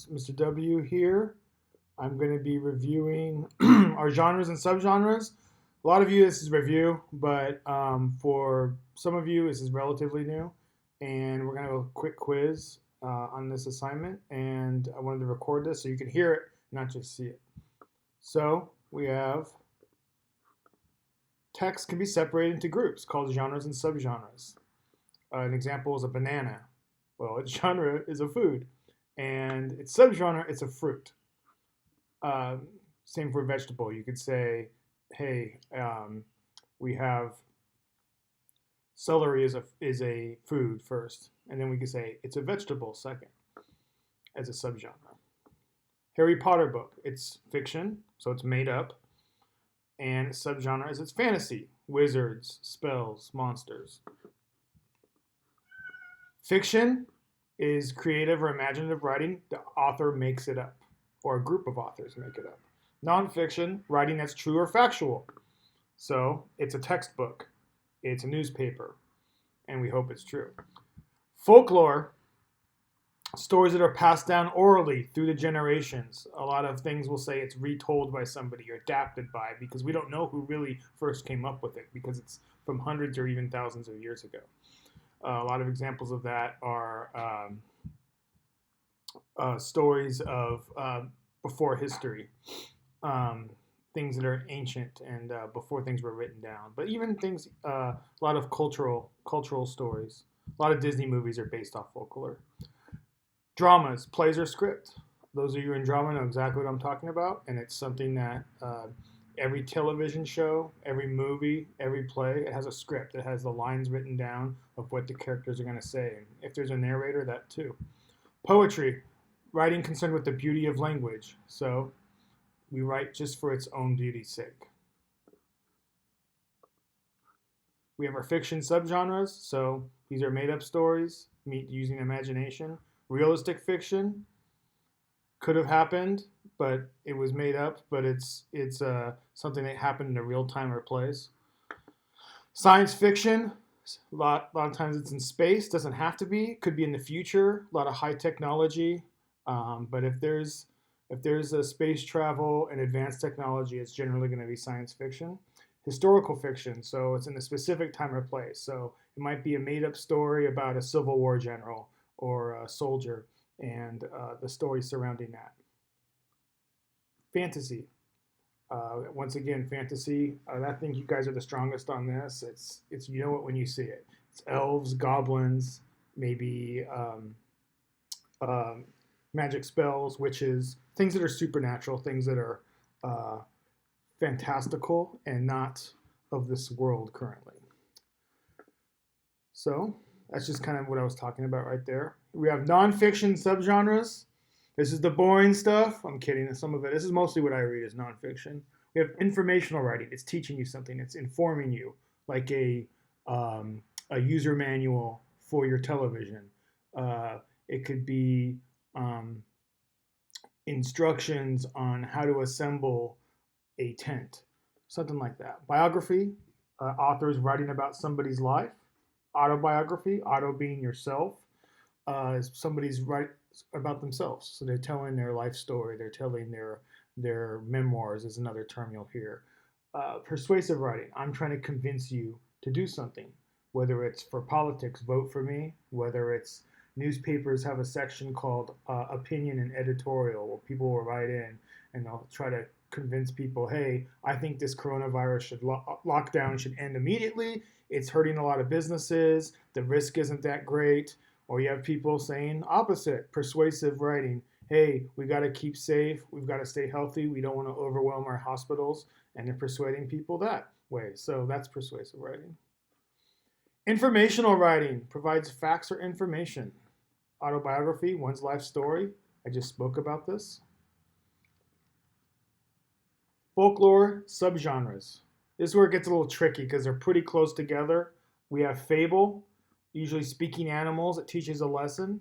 folks. Mr. W here. I'm going to be reviewing our genres and subgenres. A lot of you, this is review, but for some of you, this is relatively new. And we're going to have a quick quiz on this assignment. And I wanted to record this so you can hear it, not just see it. So we have text can be separated into groups called genres and subgenres. An example is a banana. Well, its genre is a food, and its subgenre it's a fruit. Same for vegetable. You could say, hey, we have celery is a food first, and then we could say it's a vegetable second as a subgenre. Harry Potter book, it's fiction, so it's made up, and subgenre is it's fantasy, wizards, spells, monsters. Fiction is creative or imaginative writing. The author makes it up, or a group of authors make it up. Nonfiction, writing that's true or factual. So it's a textbook, it's a newspaper, and we hope it's true. Folklore, stories that are passed down orally through the generations. A lot of things will say it's retold by somebody or adapted by, because we don't know who really first came up with it, because it's from hundreds or even thousands of years ago. A lot of examples of that are stories of before history, things that are ancient and before things were written down. But even things, a lot of cultural stories. A lot of Disney movies are based off folklore. Dramas, plays or script. Those of you in drama know exactly what I'm talking about, and it's something that every television show, every movie, every play, it has a script. It has the lines written down of what the characters are going to say. And if there's a narrator, that too. Poetry, writing concerned with the beauty of language. So we write just for its own beauty's sake. We have our fiction subgenres. So these are made up stories, using imagination. Realistic fiction, could have happened, but it was made up, but it's something that happened in a real time or place. Science fiction, a lot of times it's in space, doesn't have to be, could be in the future, a lot of high technology, but if there's a space travel and advanced technology, it's generally going to be science fiction. Historical fiction, so it's in a specific time or place, so it might be a made-up story about a Civil War general or a soldier, and the story surrounding that. Fantasy. Once again, fantasy. I think you guys are the strongest on this. It's you know it when you see it. It's elves, goblins, maybe magic spells, witches, things that are supernatural, things that are fantastical and not of this world currently. So that's just kind of what I was talking about right there. We have nonfiction subgenres. This is the boring stuff. I'm kidding. Some of it. This is mostly what I read is nonfiction. We have informational writing. It's teaching you something. It's informing you, like a user manual for your television. It could be instructions on how to assemble a tent, something like that. Biography, authors writing about somebody's life. Autobiography, auto being yourself, somebody's writing about themselves. So they're telling their life story. They're telling their memoirs is another term you'll hear. Persuasive writing, I'm trying to convince you to do something, whether it's for politics, vote for me, whether it's newspapers have a section called opinion and editorial, where people will write in and they'll try to convince people, hey, I think this coronavirus should lockdown should end immediately. It's hurting a lot of businesses. The risk isn't that great. Or you have people saying opposite, persuasive writing. Hey, we got to keep safe. We've got to stay healthy. We don't want to overwhelm our hospitals. And they're persuading people that way. So that's persuasive writing. Informational writing provides facts or information. Autobiography, one's life story. I just spoke about this. Folklore subgenres. This is where it gets a little tricky because they're pretty close together. We have fable, usually speaking animals. It teaches a lesson.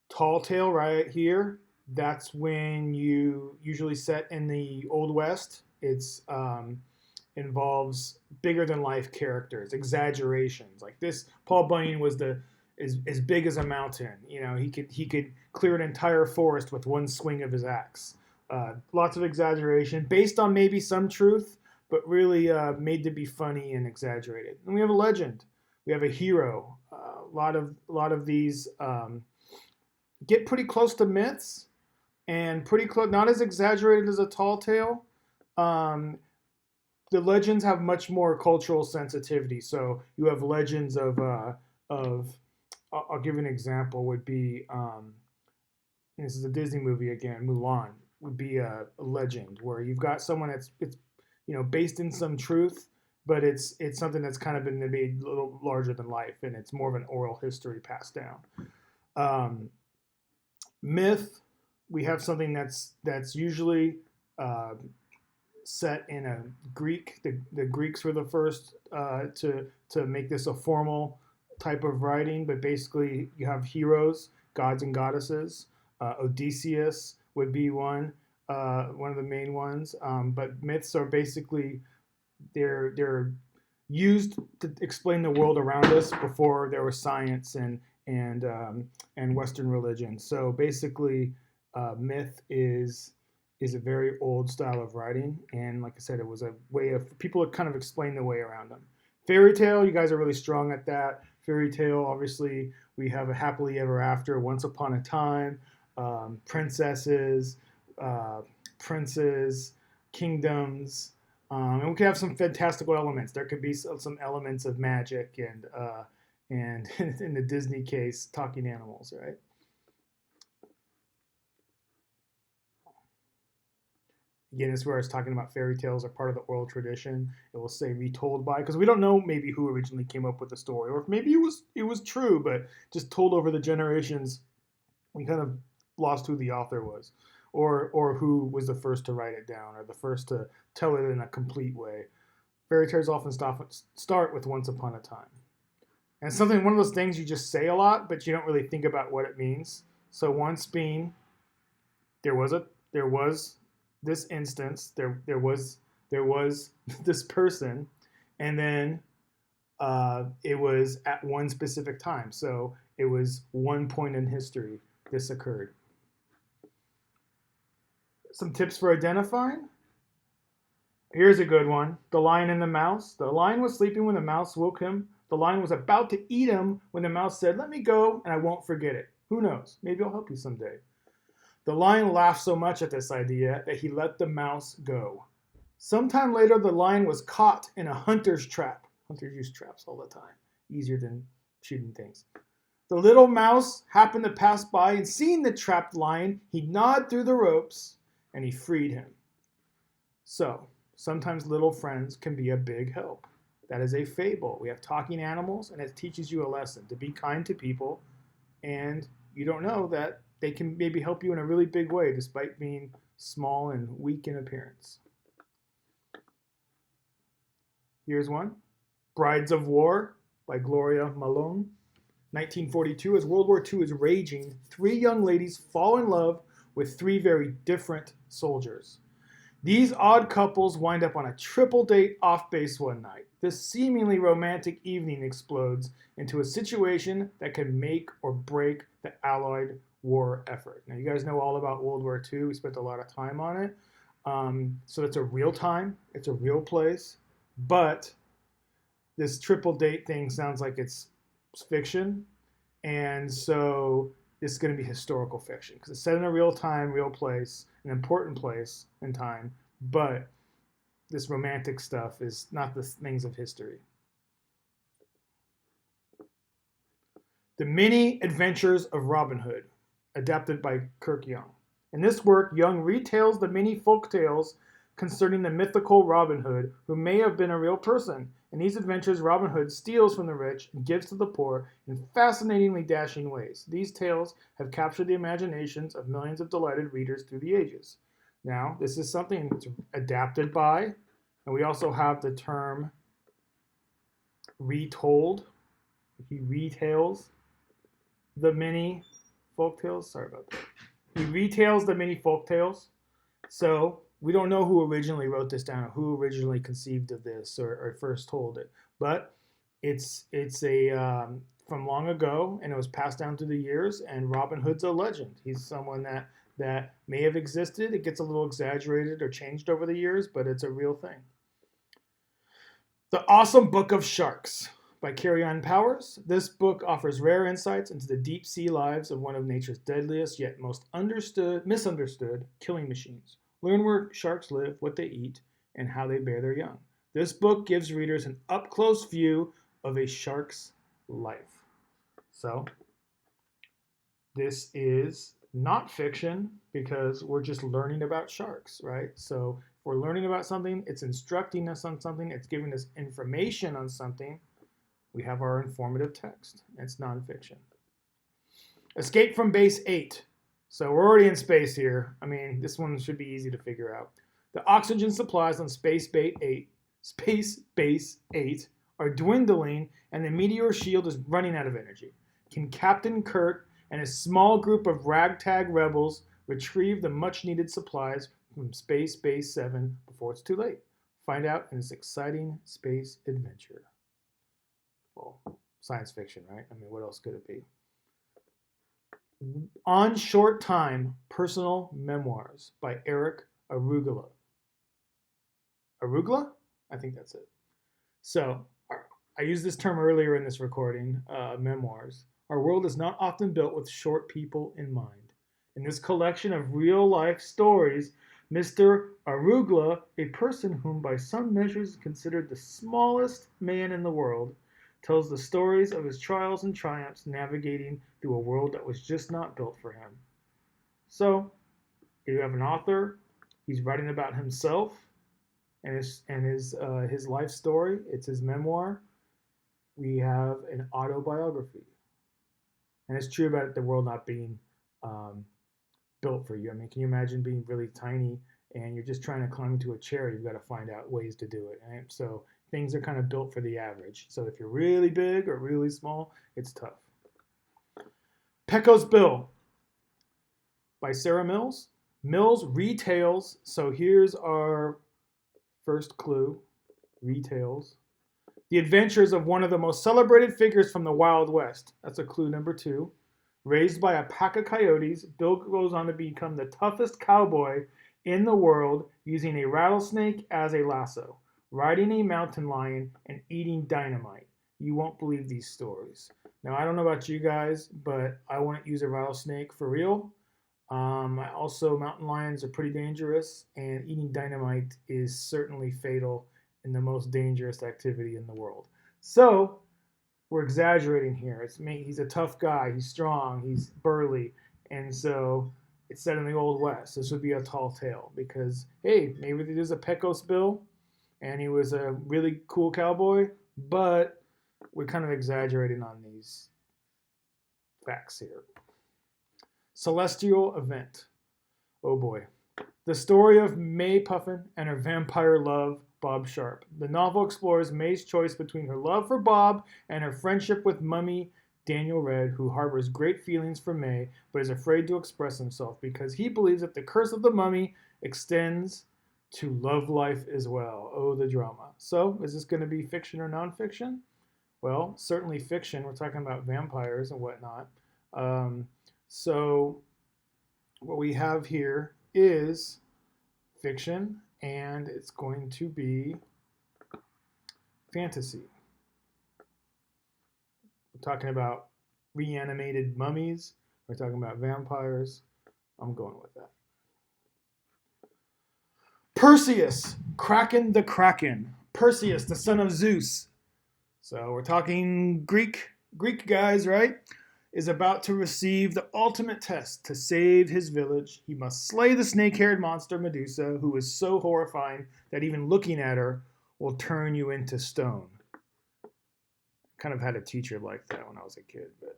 Tall tale right here. That's when you usually set in the Old West. It's involves bigger than life characters, exaggerations. Like this, Paul Bunyan was the is big as a mountain. You know, he could clear an entire forest with one swing of his axe. Lots of exaggeration based on maybe some truth, but really made to be funny and exaggerated. And we have a legend. We have a hero. A lot of these get pretty close to myths and pretty close, not as exaggerated as a tall tale. Um, the legends have much more cultural sensitivity. So you have legends of I'll give you an example. Would be this is a Disney movie again. Mulan would be a legend where you've got someone that's it's based in some truth, but it's something that's kind of been made a little larger than life, and it's more of an oral history passed down. Um, Myth, we have something that's usually uh, set in a Greek. The Greeks were the first to make this a formal type of writing, but basically you have heroes, gods and goddesses. Odysseus would be one of the main ones. But myths are basically they're used to explain the world around us before there was science and Western religion. So basically, myth is a very old style of writing, and like I said, it was a way of people to kind of explain the way around them. Fairy tale, you guys are really strong at that. Fairy tale, obviously, we have a happily ever after, once upon a time, princesses, uh, princes, kingdoms, and we could have some fantastical elements. There could be some elements of magic and in the Disney case, talking animals, right? Again, this is where I was talking about fairy tales are part of the oral tradition. It will say retold by, because we don't know maybe who originally came up with the story, or if maybe it was true, but just told over the generations, we kind of lost who the author was, or who was the first to write it down, or the first to tell it in a complete way. Fairy tales often start with once upon a time. And it's something, one of those things you just say a lot, but you don't really think about what it means. So once being, there was this instance, there was this person, and then it was at one specific time. So it was one point in history this occurred. Some tips for identifying. Here's a good one. The lion and the mouse. The lion was sleeping when the mouse woke him. The lion was about to eat him when the mouse said, "Let me go and I won't forget it." Who knows? Maybe I'll help you someday. The lion laughed so much at this idea that he let the mouse go. Sometime later, the lion was caught in a hunter's trap. Hunters use traps all the time, easier than shooting things. The little mouse happened to pass by, and seeing the trapped lion, he gnawed through the ropes and he freed him. So, sometimes little friends can be a big help. That is a fable. We have talking animals, and it teaches you a lesson to be kind to people, and you don't know that they can maybe help you in a really big way despite being small and weak in appearance. Here's one. Brides of War by Gloria Malone. 1942, as World War II is raging, three young ladies fall in love with three very different soldiers. These odd couples wind up on a triple date off base one night. This seemingly romantic evening explodes into a situation that can make or break the Allied war effort. Now, you guys know all about World War II. We spent a lot of time on it. So it's a real time, it's a real place, but this triple date thing sounds like it's fiction. And so this is going to be historical fiction because it's set in a real time, real place, an important place and time, but this romantic stuff is not the things of history. The Many Adventures of Robin Hood, adapted by Kirk Young. In this work, Young retells the many folk tales concerning the mythical Robin Hood, who may have been a real person. In these adventures, Robin Hood steals from the rich and gives to the poor in fascinatingly dashing ways. These tales have captured the imaginations of millions of delighted readers through the ages. Now, this is something that's adapted by, and we also have the term retold. He retails the many folk tales. Sorry about that. He retails the many folk tales. So we don't know who originally wrote this down or who originally conceived of this or first told it, but it's a from long ago, and it was passed down through the years. And Robin Hood's a legend. He's someone that may have existed. It gets a little exaggerated or changed over the years, but it's a real thing. The Awesome Book of Sharks by Carry-On Powers. This book offers rare insights into the deep sea lives of one of nature's deadliest yet most misunderstood killing machines. Learn where sharks live, what they eat, and how they bear their young. This book gives readers an up-close view of a shark's life. So, this is not fiction because we're just learning about sharks, right? So, if we're learning about something, it's instructing us on something, it's giving us information on something. We have our informative text. It's nonfiction. Escape from Base 8. So we're already in space here. I mean, this one should be easy to figure out. The oxygen supplies on Space Base 8 are dwindling, and the meteor shield is running out of energy. Can Captain Kurt and his small group of ragtag rebels retrieve the much-needed supplies from Space Base 7 before it's too late? Find out in this exciting space adventure. Well, science fiction, right? I mean, what else could it be? On Short Time, Personal Memoirs by Eric Arugula. Arugula? I think that's it. So, I used this term earlier in this recording, memoirs. Our world is not often built with short people in mind. In this collection of real-life stories, Mr. Arugula, a person whom by some measures is considered the smallest man in the world, tells the stories of his trials and triumphs navigating through a world that was just not built for him. So, you have an author, he's writing about himself and his life story, it's his memoir. We have an autobiography. And it's true about the world not being built for you. I mean, can you imagine being really tiny and you're just trying to climb into a chair? You've got to find out ways to do it. Right? So things are kind of built for the average. So if you're really big or really small, it's tough. Pecos Bill by Sarah Mills. Mills retails. So here's our first clue. Retails. The adventures of one of the most celebrated figures from the Wild West. That's a clue number 2. Raised by a pack of coyotes, Bill goes on to become the toughest cowboy in the world, using a rattlesnake as a lasso, riding a mountain lion, and eating dynamite. You won't believe these stories. Now, I don't know about you guys, but I wouldn't use a rattlesnake for real. Also, mountain lions are pretty dangerous, and eating dynamite is certainly fatal and the most dangerous activity in the world. So, we're exaggerating here. He's a tough guy, he's strong, he's burly, and so it's set in the Old West. This would be a tall tale because, hey, maybe there's a Pecos Bill and he was a really cool cowboy, but we're kind of exaggerating on these facts here. Celestial Event. Oh boy. The story of May Puffin and her vampire love, Bob Sharp. The novel explores May's choice between her love for Bob and her friendship with Mummy Daniel Red, who harbors great feelings for May, but is afraid to express himself because he believes that the curse of the mummy extends to love life as well. Oh, the drama. So, is this going to be fiction or nonfiction? Well, certainly fiction. We're talking about vampires and whatnot. So, what we have here is fiction, and it's going to be fantasy. We're talking about reanimated mummies. We're talking about vampires. I'm going with that. Perseus, Kraken the Kraken. Perseus, the son of Zeus. So we're talking Greek guys, right? Is about to receive the ultimate test to save his village. He must slay the snake-haired monster Medusa, who is so horrifying that even looking at her will turn you into stone. Kind of had a teacher like that when I was a kid. But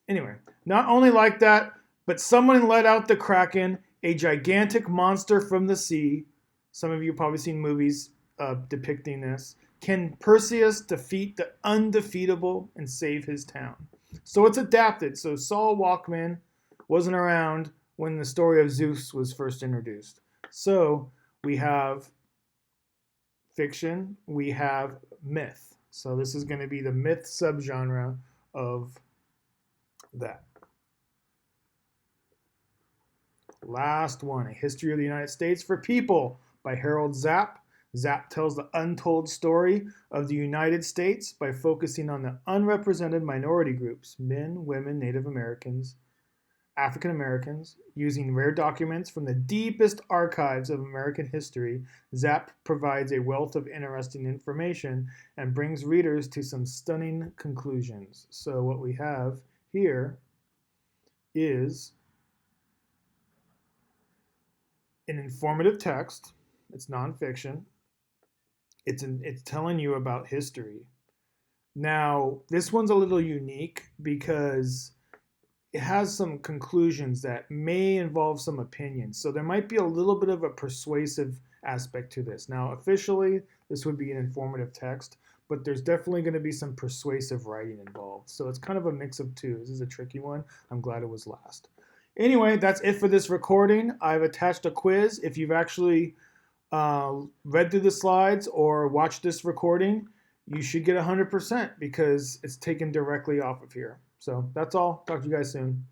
anyway, not only like that, but someone let out the Kraken, a gigantic monster from the sea. Some of you have probably seen movies depicting this. Can Perseus defeat the undefeatable and save his town? So it's adapted. So Saul Walkman wasn't around when the story of Zeus was first introduced. So we have fiction, we have myth. So this is going to be the myth subgenre of that. Last one, A History of the United States for People by Harold Zapp. Zapp tells the untold story of the United States by focusing on the unrepresented minority groups, men, women, Native Americans, African Americans. Using rare documents from the deepest archives of American history, Zapp provides a wealth of interesting information and brings readers to some stunning conclusions. So what we have here is an informative text. It's nonfiction. It's telling you about history. Now, this one's a little unique because it has some conclusions that may involve some opinions. So there might be a little bit of a persuasive aspect to this. Now, officially, this would be an informative text, but there's definitely going to be some persuasive writing involved. So it's kind of a mix of two. This is a tricky one. I'm glad it was last. Anyway, that's it for this recording. I've attached a quiz. If you've actually read through the slides or watched this recording, you should get 100% because it's taken directly off of here. So that's all. Talk to you guys soon.